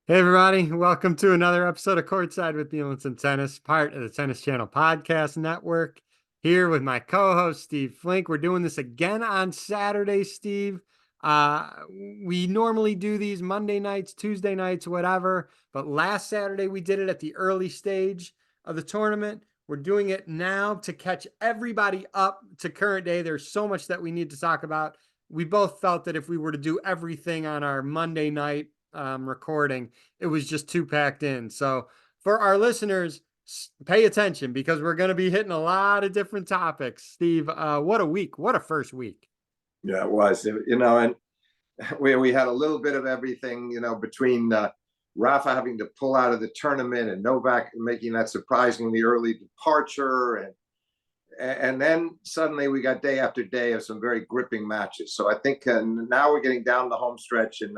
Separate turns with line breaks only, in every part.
Hey everybody, welcome to another episode of Courtside with Beilinson Tennis, part of the Tennis Channel Podcast Network. Here with my co-host Steve Flink. We're doing this again on Saturday, Steve. Uh, we normally do these Monday nights, Tuesday nights, whatever. But last Saturday we did it at the early stage of the tournament. We're doing it now to catch everybody up to current day. There's so much that we need to talk about. We both felt that if we were to do everything on our Monday night recording, it was just too packed in. So for our listeners, pay attention because we're going to be hitting a lot of different topics. Steve, what a week. What a first week.
Yeah, it was. And we had a little bit of everything, between Rafa having to pull out of the tournament and Novak making that surprisingly early departure, and then suddenly we got day after day of some very gripping matches. So I think now we're getting down the home stretch, and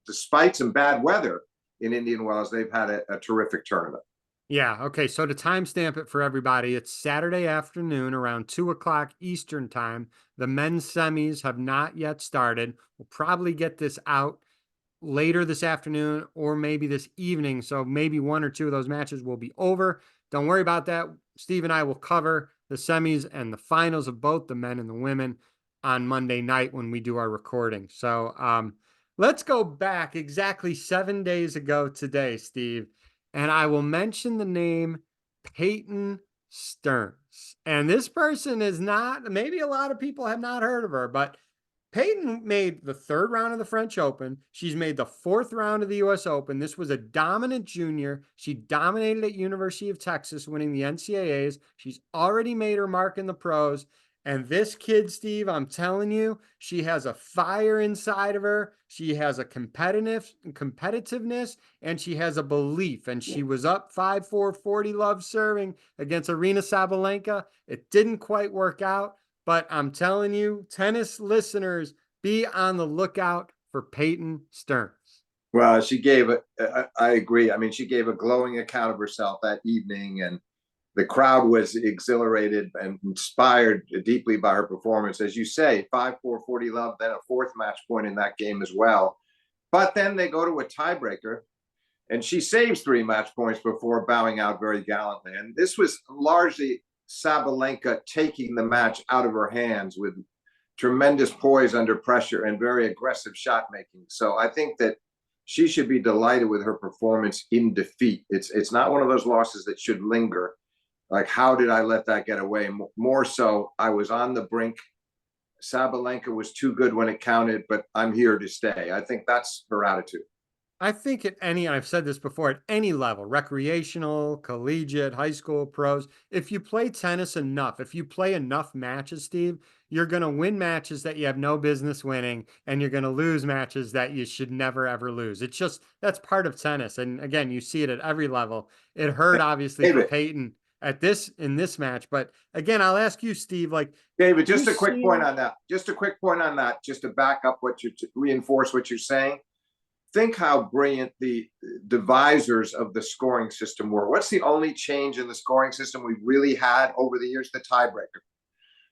despite some bad weather in Indian Wells, they've had a terrific tournament.
Yeah. Okay. So to timestamp it for everybody, it's Saturday afternoon around 2 o'clock Eastern time. The men's semis have not yet started. We'll probably get this out later this afternoon or maybe this evening. So maybe one or two of those matches will be over. Don't worry about that. Steve and I will cover the semis and the finals of both the men and the women on Monday night when we do our recording. So let's go back exactly 7 days ago today, Steve, and I will mention the name Peyton Stearns. And this person is not, maybe a lot of people have not heard of her, but Peyton made the third round of the French Open. She's made the fourth round of the US Open. This was a dominant junior. She dominated at University of Texas, winning the NCAAs. She's already made her mark in the pros. And this kid, Steve, I'm telling you, she has a fire inside of her. She has a competitiveness, and she has a belief. And she was up 5-4, 40 love serving against Arina Sabalenka. It didn't quite work out. But I'm telling you, tennis listeners, be on the lookout for Peyton Stearns.
Well, I agree. I mean, she gave a glowing account of herself that evening, and the crowd was exhilarated and inspired deeply by her performance. As you say, 5-4, 40 love, then a fourth match point in that game as well. But then they go to a tiebreaker, and she saves 3 match points before bowing out very gallantly. And this was largely Sabalenka taking the match out of her hands with tremendous poise under pressure and very aggressive shot making. So I think that she should be delighted with her performance in defeat. It's not one of those losses that should linger. Like, how did I let that get away? More so, I was on the brink. Sabalenka was too good when it counted, but I'm here to stay. I think that's her attitude.
I think I've said this before, at any level, recreational, collegiate, high school, pros, if you play tennis enough, if you play enough matches, Steve, you're going to win matches that you have no business winning, and you're going to lose matches that you should never, ever lose. It's just, that's part of tennis. And again, you see it at every level. It hurt, obviously, for
David,
Peyton in this match. But again, I'll ask you, Steve, like,
David, just a quick point on that. Just a quick point on that, just to back up to reinforce what you're saying. Think how brilliant the devisers of the scoring system were. What's the only change in the scoring system we've really had over the years? The tiebreaker.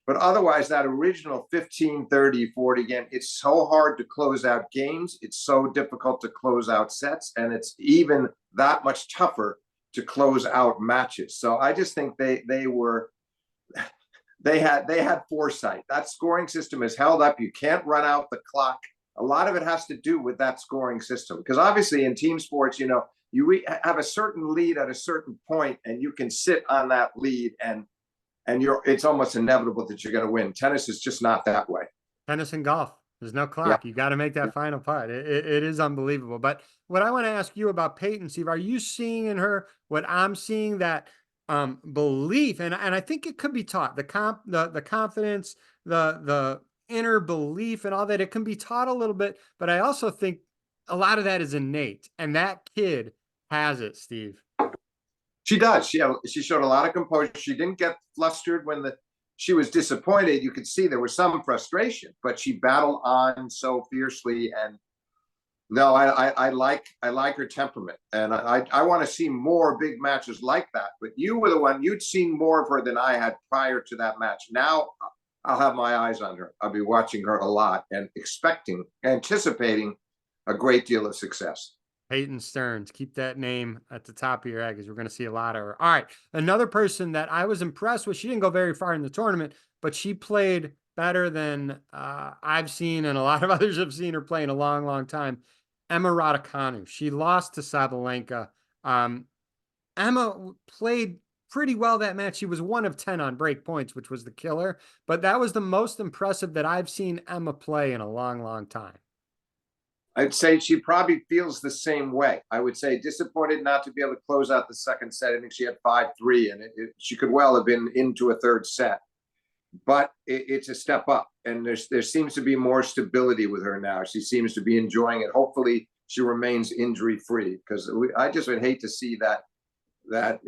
But otherwise, that original 15, 30, 40 game, it's so hard to close out games. It's so difficult to close out sets. And it's even that much tougher to close out matches. So I just think they had foresight. That scoring system is held up. You can't run out the clock. A lot of it has to do with that scoring system, because obviously in team sports, you have a certain lead at a certain point, and you can sit on that lead, and it's almost inevitable that you're going to win. Tennis is just not that way.
Tennis and golf. There's no clock.
Yeah.
You got to make that final putt. It is unbelievable. But what I want to ask you about Peyton, Steve, are you seeing in her what I'm seeing, that belief? And I think it could be taught. The confidence, the inner belief, and all that. It can be taught a little bit. But I also think a lot of that is innate, and that kid has it, Steve.
She does. She showed a lot of composure. She didn't get flustered when she was disappointed. You could see there was some frustration, but she battled on so fiercely. And no, I like her temperament, and I want to see more big matches like that. But you were the one, you'd seen more of her than I had prior to that match. Now I'll have my eyes on her. I'll be watching her a lot and anticipating a great deal of success.
Peyton Stearns. Keep that name at the top of your head because we're going to see a lot of her. All right. Another person that I was impressed with, she didn't go very far in the tournament, but she played better than I've seen and a lot of others have seen her play in a long, long time. Emma Raducanu. She lost to Sabalenka. Emma played pretty well that match. She was 1 of 10 on break points, which was the killer, but that was the most impressive that I've seen Emma play in a long, long time.
I'd say she probably feels the same way. I would say disappointed not to be able to close out the second set. I think she had 5-3, and she could well have been into a third set. But it's a step up, and there seems to be more stability with her now. She seems to be enjoying it. Hopefully, she remains injury free, because I just would hate to see that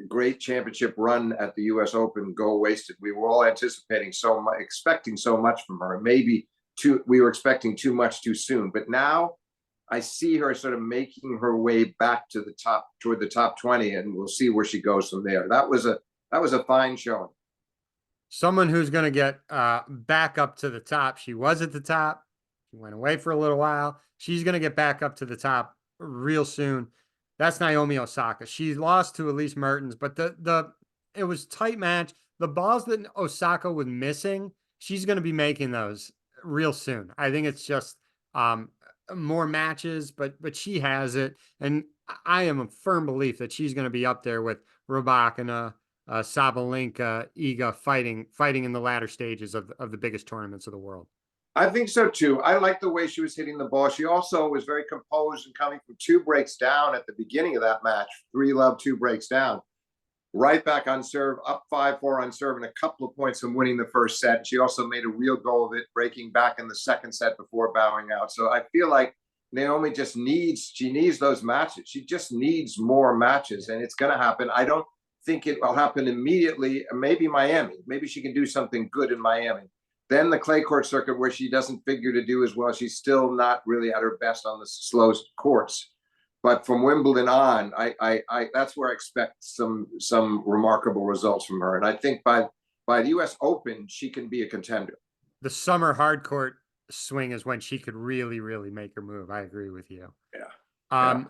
great championship run at the U.S. Open go wasted. We were all anticipating so much, expecting so much from her. Maybe we were expecting too much too soon, but now I see her sort of making her way back to the top, toward the top 20, and we'll see where she goes from there. That was a fine showing.
Someone who's going to get back up to the top. She was at the top. She went away for a little while. She's going to get back up to the top real soon. That's Naomi Osaka. She lost to Elise Mertens, but it was tight match. The balls that Osaka was missing, she's going to be making those real soon. I think it's just more matches, but she has it, and I am a firm belief that she's going to be up there with Raducanu, Sabalenka, Iga fighting in the latter stages of the biggest tournaments of the world.
I think so too. I like the way she was hitting the ball. She also was very composed and coming from 2 breaks down at the beginning of that match. 3-love, 2 breaks down. Right back on serve, up 5-4 on serve, and a couple of points from winning the first set. She also made a real go of it, breaking back in the second set before bowing out. So I feel like Naomi just needs those matches. She just needs more matches, and it's going to happen. I don't think it will happen immediately. Maybe Miami. Maybe she can do something good in Miami. Then the clay court circuit, where she doesn't figure to do as well. She's still not really at her best on the slow courts. But from Wimbledon on, I that's where I expect some remarkable results from her. And I think by the U.S. Open, she can be a contender.
The summer hard court swing is when she could really, really make her move. I agree with you.
Yeah.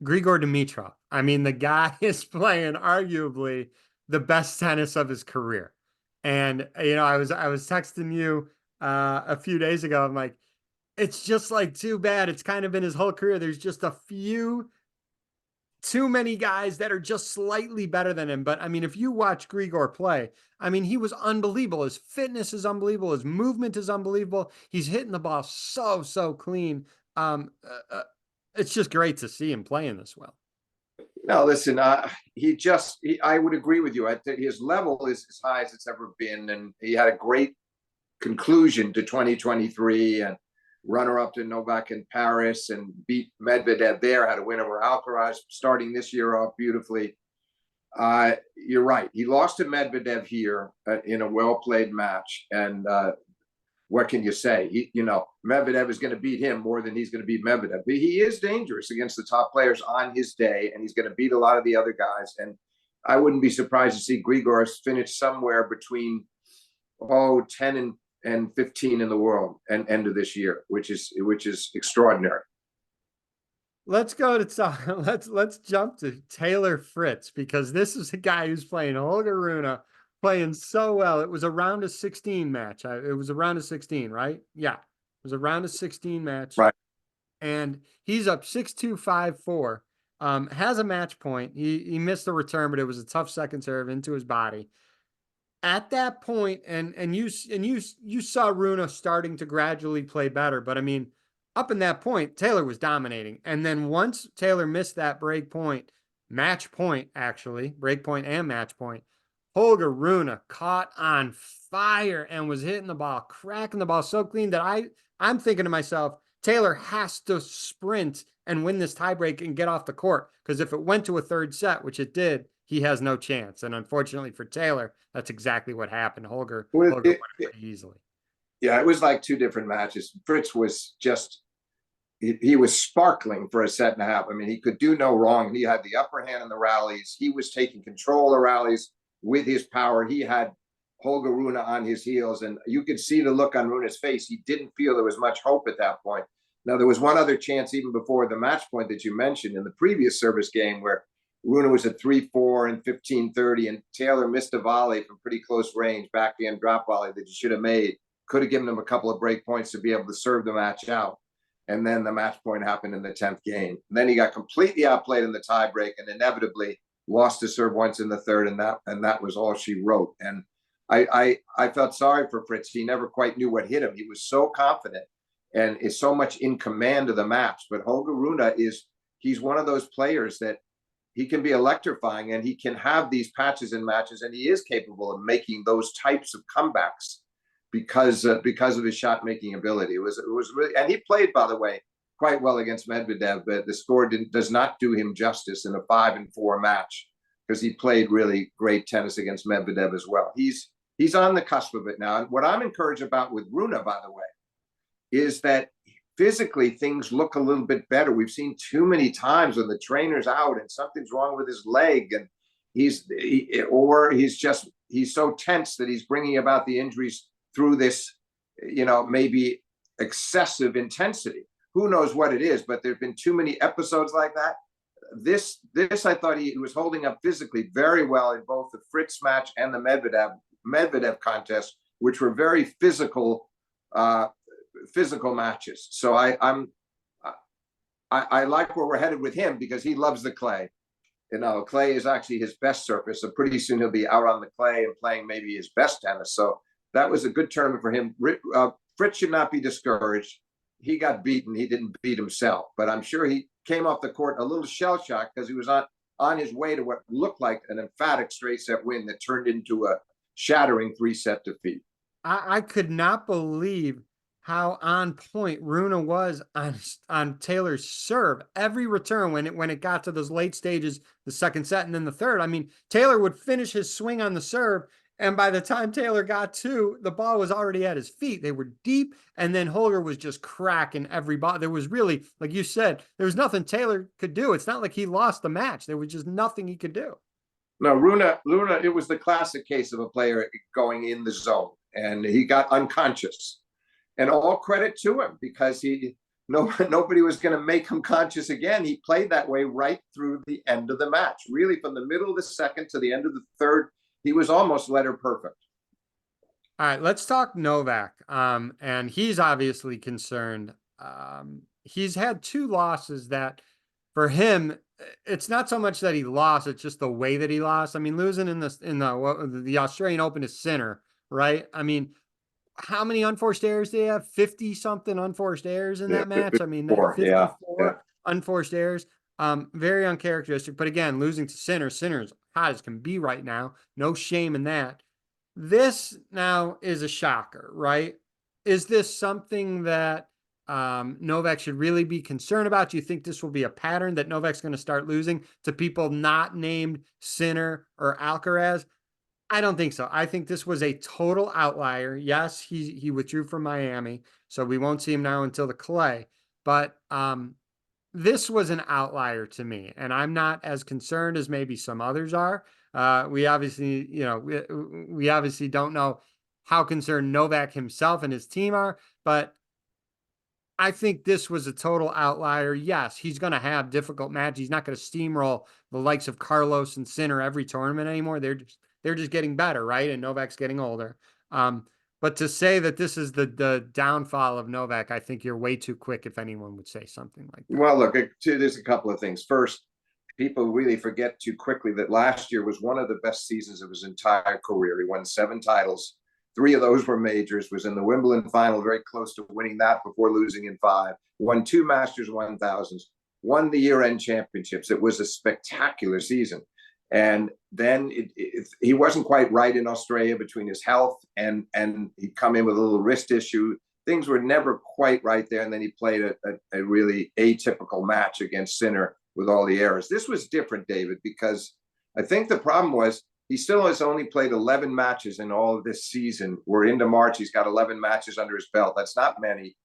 Grigor Dimitrov. I mean, the guy is playing arguably the best tennis of his career. And I was texting you a few days ago. I'm like, it's just like too bad. It's kind of been his whole career. There's just a few too many guys that are just slightly better than him. But I mean, if you watch Grigor play, I mean, he was unbelievable. His fitness is unbelievable. His movement is unbelievable. He's hitting the ball so clean. It's just great to see him playing this well.
No, listen, I would agree with you. I think his level is as high as it's ever been, and he had a great conclusion to 2023 and runner-up to Novak in Paris and beat Medvedev there, had a win over Alcaraz, starting this year off beautifully. You're right. He lost to Medvedev here in a well-played match, and what can you say? Medvedev is going to beat him more than he's going to beat Medvedev. But he is dangerous against the top players on his day, and he's going to beat a lot of the other guys. And I wouldn't be surprised to see Grigor finish somewhere between 10 and 15 in the world and end of this year, which is extraordinary.
Let's go to let's jump to Taylor Fritz, because this is a guy who's playing Holger Rune, playing so well. It was a round of 16 match. It was a round of 16, right? Yeah, it was a round of 16 match.
Right.
And he's up 6-2, 5-4. Has a match point. He missed the return, but it was a tough second serve into his body. At that point, and you saw Rune starting to gradually play better, but I mean, up in that point, Taylor was dominating. And then once Taylor missed that break point and match point, Holger Rune caught on fire and was hitting the ball, cracking the ball so clean that I'm thinking to myself, Taylor has to sprint and win this tiebreak and get off the court, because if it went to a third set, which it did, he has no chance. And unfortunately for Taylor, that's exactly what happened. Holger won it pretty easily.
Yeah, it was like 2 different matches. Fritz was just, he was sparkling for a set and a half. I mean, he could do no wrong. He had the upper hand in the rallies. He was taking control of the rallies with his power. He had Holger Rune on his heels, and you could see the look on Rune's face. He didn't feel there was much hope at that point. Now, there was one other chance even before the match point that you mentioned in the previous service game where Rune was at 3-4 and 15-30, and Taylor missed a volley from pretty close range, backhand drop volley that he should have made. Could have given him a couple of break points to be able to serve the match out. And then the match point happened in the 10th game. And then he got completely outplayed in the tiebreak and inevitably lost to serve once in the third, and that was all she wrote. And I felt sorry for Fritz. He never quite knew what hit him. He was so confident and is so much in command of the match. But Holger Rune he's one of those players that he can be electrifying, and he can have these patches in matches, and he is capable of making those types of comebacks because of his shot making ability. It was really, and he played, by the way, quite well against Medvedev, but the score does not do him justice in a 5-4 match, because he played really great tennis against Medvedev as well. He's on the cusp of it now. And what I'm encouraged about with Rune, by the way, is that physically things look a little bit better. We've seen too many times when the trainer's out and something's wrong with his leg, and he's so tense that he's bringing about the injuries through this, maybe excessive intensity. Who knows what it is, but there've been too many episodes like that. This I thought he was holding up physically very well in both the Fritz match and the Medvedev contest, which were very physical matches. So I like where we're headed with him, because he loves the clay. Clay is actually his best surface. So pretty soon he'll be out on the clay and playing maybe his best tennis. So that was a good tournament for him. Fritz should not be discouraged. He got beaten. He didn't beat himself, but I'm sure he came off the court a little shell-shocked because he was on his way to what looked like an emphatic straight-set win that turned into a shattering 3-set defeat.
I could not believe how on point Rune was on Taylor's serve. Every return when it got to those late stages, the second set and then the third. I mean, Taylor would finish his swing on the serve, and by the time Taylor got to, the ball was already at his feet. They were deep, and then Holger was just cracking every ball. There was really, like you said, there was nothing Taylor could do. It's not like he lost the match. There was just nothing he could do.
No, Rune, it was the classic case of a player going in the zone, and he got unconscious. And all credit to him, because nobody was going to make him conscious again. He played that way right through the end of the match. Really, from the middle of the second to the end of the third, he was almost letter perfect.
All right, let's talk Novak. And he's obviously concerned. He's had 2 losses that, for him, it's not so much that he lost, it's just the way that he lost. I mean, losing in the Australian Open to Sinner, right? I mean, how many unforced errors do they have? 50 something unforced errors in that match. I mean, 54 unforced errors. Very uncharacteristic. But again, losing to Sinner. Sinner's hot as can be right now. No shame in that. This now is a shocker, right? Is this something that Novak should really be concerned about? Do you think this will be a pattern that Novak's going to start losing to people not named Sinner or Alcaraz? I don't think so. I think this was a total outlier. Yes, he withdrew from Miami, so we won't see him now until the clay. But this was an outlier to me, and I'm not as concerned as maybe some others are. We obviously, we obviously don't know how concerned Novak himself and his team are, but I think this was a total outlier. Yes, he's going to have difficult matches. He's not going to steamroll the likes of Carlos and Sinner every tournament anymore. They're just getting better, right? And Novak's getting older. But to say that this is the downfall of Novak, I think you're way too quick if anyone would say something like that.
Well, look, there's a couple of things. First, people really forget too quickly that last year was one of the best seasons of his entire career. He won 7 titles. 3 of those were majors, was in the Wimbledon final, very close to winning that before losing in 5. Won 2 Masters 1000s, won the year-end championships. It was a spectacular season. And then he wasn't quite right in Australia between his health and he'd come in with a little wrist issue. Things were never quite right there. And then he played a really atypical match against Sinner with all the errors. This was different, David, because I think the problem was he still has only played 11 matches in all of this season. We're into March. He's got 11 matches under his belt. That's not many.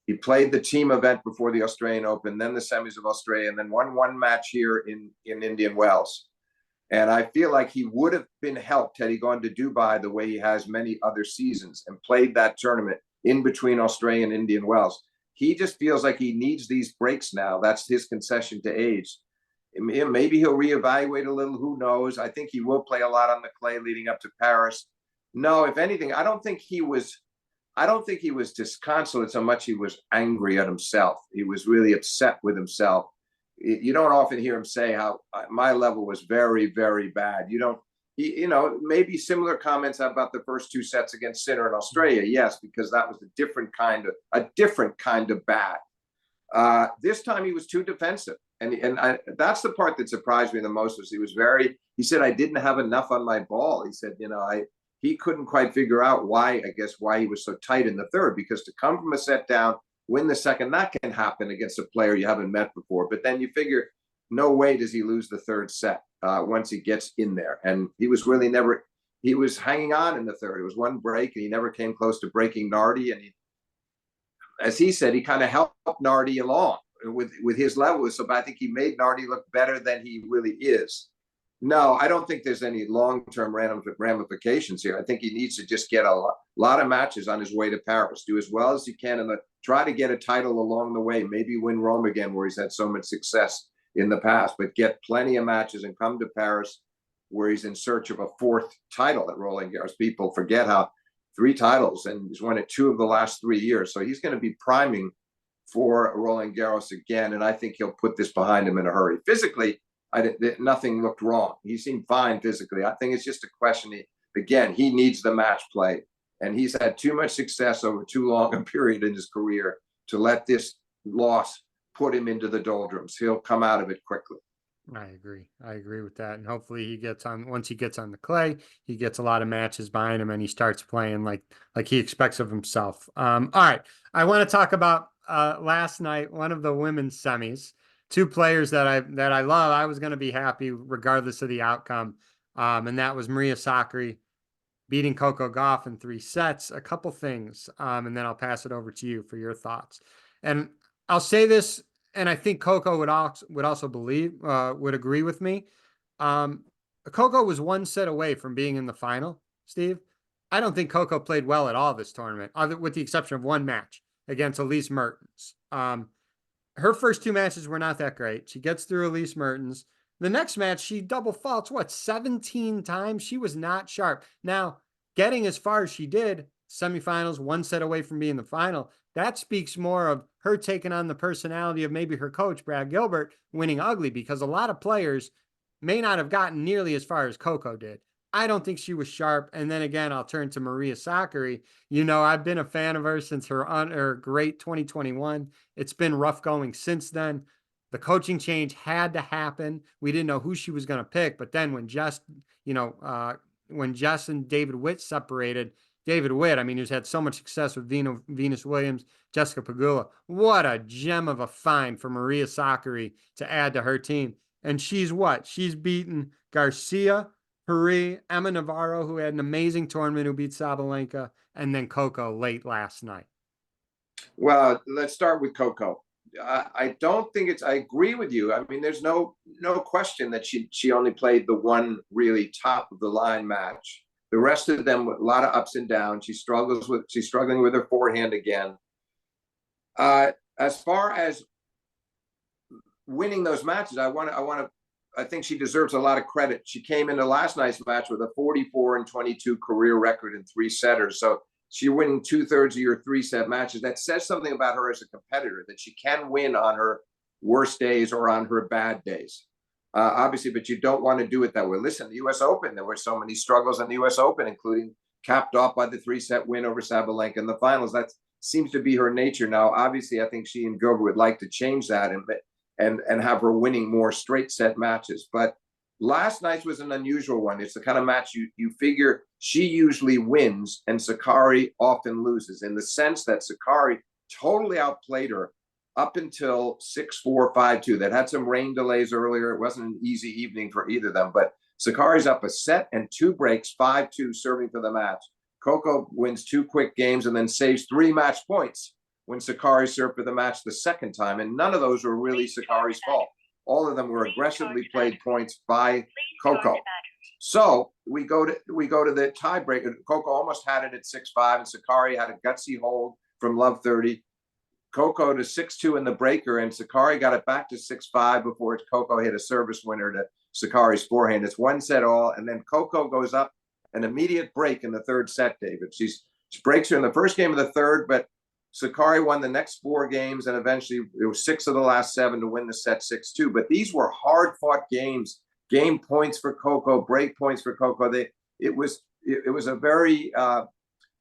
He played the team event before the Australian Open, then the semis of Australia, and then won 1 match here in Indian Wells. And I feel like he would have been helped had he gone to Dubai the way he has many other seasons and played that tournament in between Australia and Indian Wells. he just feels like he needs these breaks now. That's his concession to age. Maybe he'll reevaluate a little. Who knows? I think he will play a lot on the clay leading up to Paris. No, if anything, I don't think he was disconsolate so much. He was angry at himself. He was really upset with himself. You don't often hear him say how my level was very, very bad. You don't, maybe similar comments about the first two sets against Sinner in Australia. Yes, because that was a different kind of bad. This time he was too defensive. And that's the part that surprised me the most. Was he said, I didn't have enough on my ball. He said, he couldn't quite figure out why he was so tight in the third, because to come from a set down, win the second, that can happen against a player you haven't met before. But then you figure, no way does he lose the third set once he gets in there. And he was hanging on in the third. It was one break, and he never came close to breaking Nardi. And as he said, he kind of helped Nardi along with his level. So I think he made Nardi look better than he really is. No, I don't think there's any long-term ramifications here. I think he needs to just get a lot of matches on his way to Paris, do as well as he can, and try to get a title along the way, maybe win Rome again, where he's had so much success in the past, but get plenty of matches and come to Paris, where he's in search of a fourth title at Roland Garros. People forget how 3 titles, and he's won it 2 of the last 3 years. So he's going to be priming for Roland Garros again, and I think he'll put this behind him in a hurry. Physically, nothing looked wrong. He seemed fine physically. I think it's just a question. He needs the match play, and he's had too much success over too long a period in his career to let this loss put him into the doldrums. He'll come out of it quickly.
I agree with that. And hopefully once he gets on the clay, he gets a lot of matches behind him and he starts playing like he expects of himself. All right. I want to talk about last night, one of the women's semis. 2 players that I love. I was going to be happy regardless of the outcome. And that was Maria Sakkari beating Coco Gauff in 3 sets. A couple things, and then I'll pass it over to you for your thoughts. And I'll say this, and I think Coco would also would agree with me. Coco was 1 set away from being in the final, Steve. I don't think Coco played well at all this tournament, with the exception of 1 match against Elise Mertens. Her first 2 matches were not that great. She gets through Elise Mertens. The next match, she double faults, 17 times? She was not sharp. Now, getting as far as she did, semifinals, 1 set away from being the final, that speaks more of her taking on the personality of maybe her coach, Brad Gilbert, winning ugly, because a lot of players may not have gotten nearly as far as Coco did. I don't think she was sharp. And then again, I'll turn to Maria Sakkari. I've been a fan of her since her great 2021. It's been rough going since then. The coaching change had to happen. We didn't know who she was going to pick, but then when Jess and David Witt separated, David Witt, who's had so much success with Venus Williams, Jessica Pegula, what a gem of a find for Maria Sakkari to add to her team. And she's beaten Garcia, Paris, Emma Navarro, who had an amazing tournament, who beat Sabalenka, and then Coco late last night.
Well, let's start with Coco. I don't think I agree with you. There's no question that she only played the 1 really top of the line match. The rest of them, a lot of ups and downs. She's struggling with her forehand again. As far as winning those matches, I think she deserves a lot of credit. She came into last night's match with a 44-22 career record in 3 setters. So she's winning 2/3 of your 3-set matches. That says something about her as a competitor, that she can win on her worst days or on her bad days. Obviously, but you don't want to do it that way. Listen, the U.S. Open, there were so many struggles in the U.S. Open, including capped off by the 3-set win over Sabalenka in the finals. That seems to be her nature now. Obviously, I think she and Gilbert would like to change that and have her winning more straight set matches. But last night's was an unusual one. It's the kind of match you figure she usually wins and Sakkari often loses, in the sense that Sakkari totally outplayed her up until 6-4, 5-2. That had some rain delays earlier. It wasn't an easy evening for either of them, but Sakkari's up a set and 2 breaks, 5-2, serving for the match. Coco wins 2 quick games and then saves 3 match points when Sakkari served for the match the second time, and none of those were really Sakkari's fault. All of them were aggressively played points by Coco. So we go to the tiebreaker. Coco almost had it at 6-5, and Sakkari had a gutsy hold from love 30. Coco to 6-2 in the breaker, and Sakkari got it back to 6-5 before Coco hit a service winner to Sakkari's forehand. It's one set all, and then Coco goes up an immediate break in the third set, David. She breaks her in the first game of the third, but Sakkari won the next 4 games, and eventually it was 6 of the last 7 to win the set 6-2. But these were hard-fought games, game points for Coco, break points for Coco. It was a very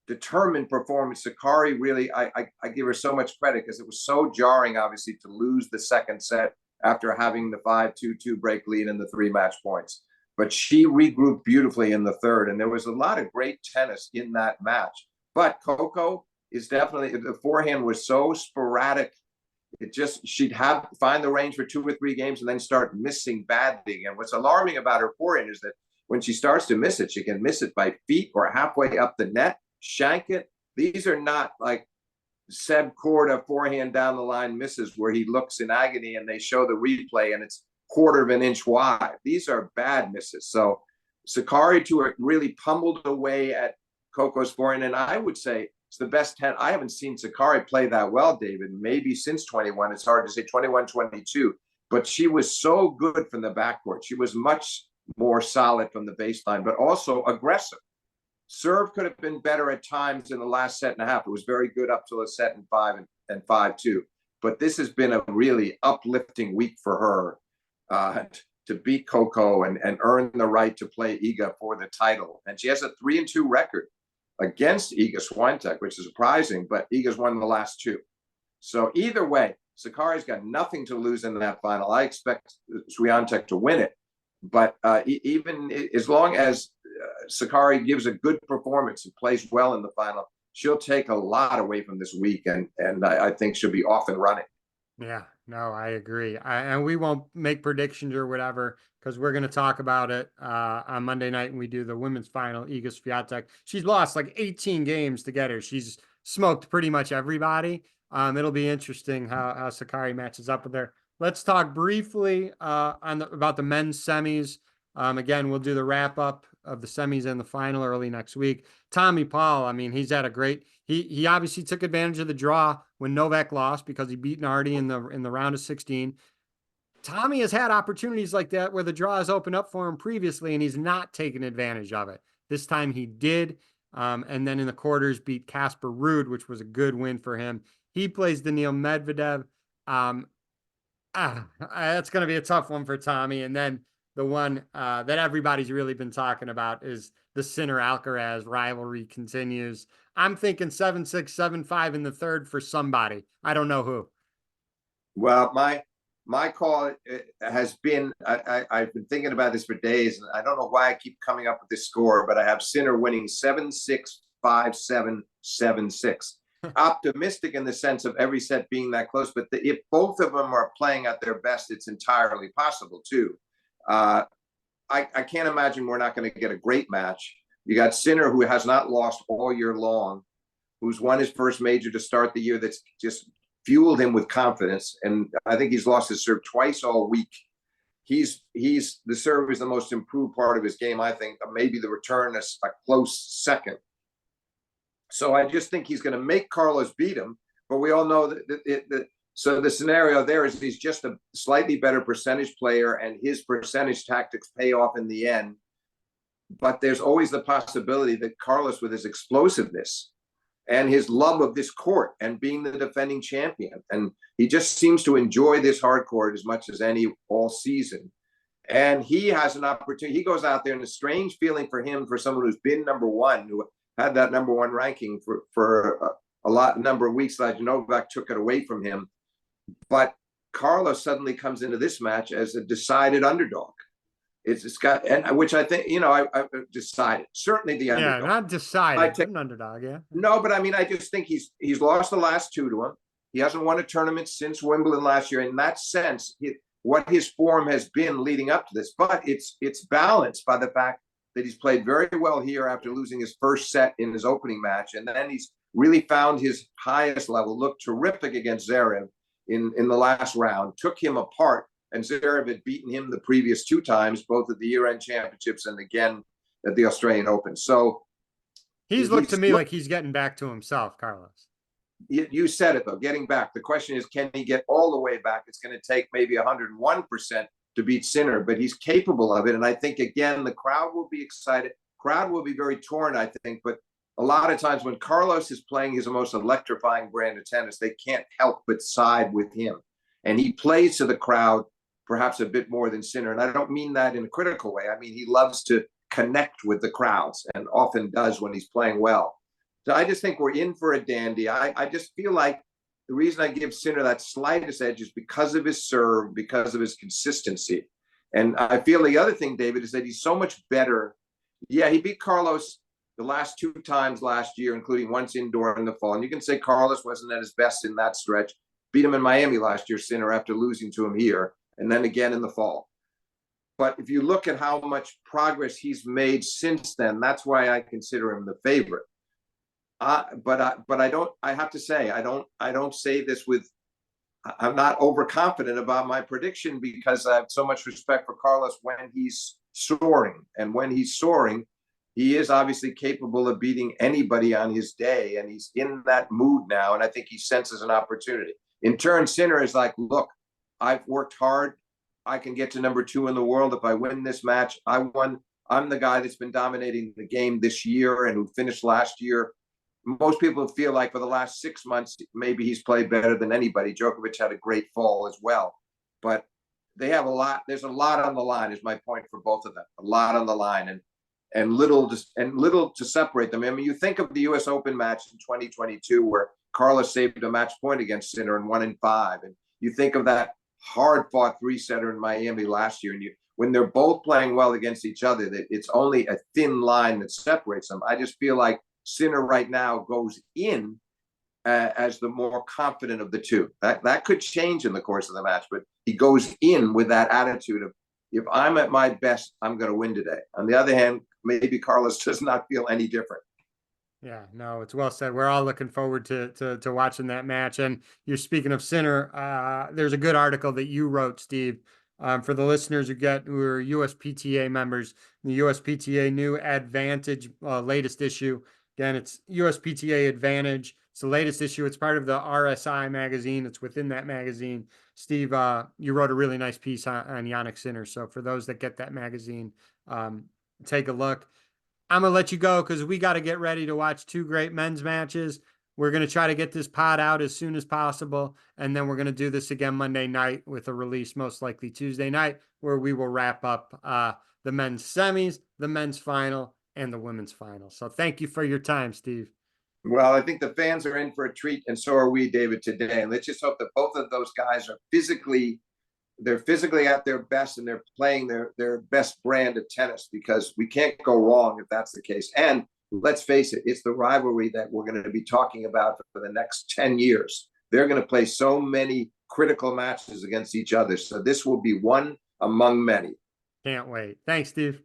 determined performance. Sakkari really, I give her so much credit because it was so jarring, obviously, to lose the second set after having the 5-2-2 break lead in the 3 match points. But she regrouped beautifully in the third, and there was a lot of great tennis in that match. But Coco is definitely, the forehand was so sporadic. It just, she'd find the range for 2 or 3 games and then start missing badly. And what's alarming about her forehand is that when she starts to miss it, she can miss it by feet or halfway up the net, shank it. These are not like Seb Korda forehand down the line misses where he looks in agony and they show the replay and it's quarter of an inch wide. These are bad misses. So Sakkari really pummeled away at Coco's forehand, and I would say it's the best 10. I haven't seen Sakkari play that well, David, maybe since 21. It's hard to say, 21, 22. But she was so good from the backcourt. She was much more solid from the baseline, but also aggressive. Serve could have been better at times in the last set and a half. It was very good up to a set and 5 and 5-2. But this has been a really uplifting week for her to beat Coco and earn the right to play Iga for the title. And she has a 3-2 record against Iga Swiatek, which is surprising, but Iga's won the last 2. So either way, Sakkari's got nothing to lose in that final. I expect Swiatek to win it. But even as long as Sakkari gives a good performance and plays well in the final, she'll take a lot away from this week, and I think she'll be off and running.
Yeah, no, I agree. And we won't make predictions or whatever because we're going to talk about it on Monday night when we do the women's final. Iga Swiatek, she's lost like 18 games to get her. She's smoked pretty much everybody. It'll be interesting how Sakkari matches up with her. Let's talk briefly about the men's semis. Again, we'll do the wrap up of the semis and the final early next week. Tommy Paul, I mean, he's had a great. He obviously took advantage of the draw when Novak lost because he beat Nardi in the round of 16. Tommy has had opportunities like that where the draw has opened up for him previously, and he's not taken advantage of it. This time he did, and then in the quarters beat Casper Ruud, which was a good win for him. He plays Daniil Medvedev. That's going to be a tough one for Tommy. And then the one that everybody's really been talking about is the Sinner Alcaraz rivalry continues. I'm thinking 7-6, 7-5 in the third for somebody. I don't know who.
Well, my call has been, I've been thinking about this for days, and I don't know why I keep coming up with this score, but I have Sinner winning 7-6, 5-7, 7-6. Optimistic in the sense of every set being that close, but if both of them are playing at their best, it's entirely possible too. I can't imagine we're not going to get a great match. You got Sinner, who has not lost all year long, who's won his first major to start the year. That's just fueled him with confidence, and I think he's lost his serve twice all week. The serve is the most improved part of his game. I think maybe the return is a close second. So I just think he's going to make Carlos beat him, but we all know that so the scenario there is he's just a slightly better percentage player, and his percentage tactics pay off in the end. But there's always the possibility that Carlos, with his explosiveness and his love of this court and being the defending champion, and he just seems to enjoy this hard court as much as any all season. And he has an opportunity. He goes out there, and a strange feeling for him, for someone who's been number one, who had that number one ranking for a number of weeks. Like Novak took it away from him. But Carlos suddenly comes into this match as a decided underdog. It's got, and which I think, I decided, certainly the underdog.
Yeah, not decided, an underdog, yeah.
No, but I mean, I just think he's lost the last 2 to him. He hasn't won a tournament since Wimbledon last year. In that sense, what his form has been leading up to this, but it's balanced by the fact that he's played very well here after losing his first set in his opening match. And then he's really found his highest level, looked terrific against Zverev in the last round, took him apart. And Zverev had beaten him the previous 2 times, both at the year-end championships and again at the Australian Open. So
he's looked to me like he's getting back to himself, Carlos.
You said it though, getting back. The question is, can he get all the way back? It's going to take maybe 101% to beat Sinner, but he's capable of it. And I think, again, the crowd will be excited. Crowd will be very torn, I think. But a lot of times when Carlos is playing his most electrifying brand of tennis, they can't help but side with him. And he plays to the crowd perhaps a bit more than Sinner. And I don't mean that in a critical way. I mean, he loves to connect with the crowds and often does when he's playing well. So I just think we're in for a dandy. I just feel like the reason I give Sinner that slightest edge is because of his serve, because of his consistency. And I feel the other thing, David, is that he's so much better. Yeah, he beat Carlos the last 2 times last year, including once indoor in the fall. And you can say Carlos wasn't at his best in that stretch. Beat him in Miami last year, Sinner, after losing to him here, and then again in the fall. But if you look at how much progress he's made since then, that's why I consider him the favorite. But I don't. I have to say, I don't say this with. I'm not overconfident about my prediction because I have so much respect for Carlos when he's soaring, and when he's soaring, he is obviously capable of beating anybody on his day, and he's in that mood now. And I think he senses an opportunity. In turn, Sinner is like, look, I've worked hard. I can get to number 2 in the world if I win this match. I won. I'm the guy that's been dominating the game this year and who finished last year. Most people feel like for the last 6 months, maybe he's played better than anybody. Djokovic had a great fall as well, but they have a lot. There's a lot on the line. Is my point for both of them. A lot on the line, and little to separate them. I mean, you think of the U.S. Open match in 2022 where Carlos saved a match point against Sinner and won in 5, and you think of that hard-fought 3-setter in Miami last year, and when they're both playing well against each other, that it's only a thin line that separates them. I just feel like Sinner right now goes in as the more confident of the two. That could change in the course of the match, but he goes in with that attitude of, if I'm at my best, I'm going to win today. On the other hand, maybe Carlos does not feel any different.
Yeah, no, it's well said. We're all looking forward to watching that match. And you're speaking of Sinner. There's a good article that you wrote, Steve, for the listeners who are USPTA members. The USPTA new Advantage latest issue. Again, it's USPTA Advantage. It's the latest issue. It's part of the RSI magazine. It's within that magazine. Steve, you wrote a really nice piece on Jannik Sinner. So for those that get that magazine, take a look. I'm going to let you go because we got to get ready to watch 2 great men's matches. We're going to try to get this pod out as soon as possible. And then we're going to do this again Monday night with a release, most likely Tuesday night, where we will wrap up the men's semis, the men's final, and the women's final. So thank you for your time, Steve.
Well, I think the fans are in for a treat, and so are we, David, today. And let's just hope that both of those guys are physically at their best, and they're playing their best brand of tennis, because we can't go wrong if that's the case. And let's face it, it's the rivalry that we're going to be talking about for the next 10 years. They're going to play so many critical matches against each other. So this will be one among many.
Can't wait. Thanks, Steve.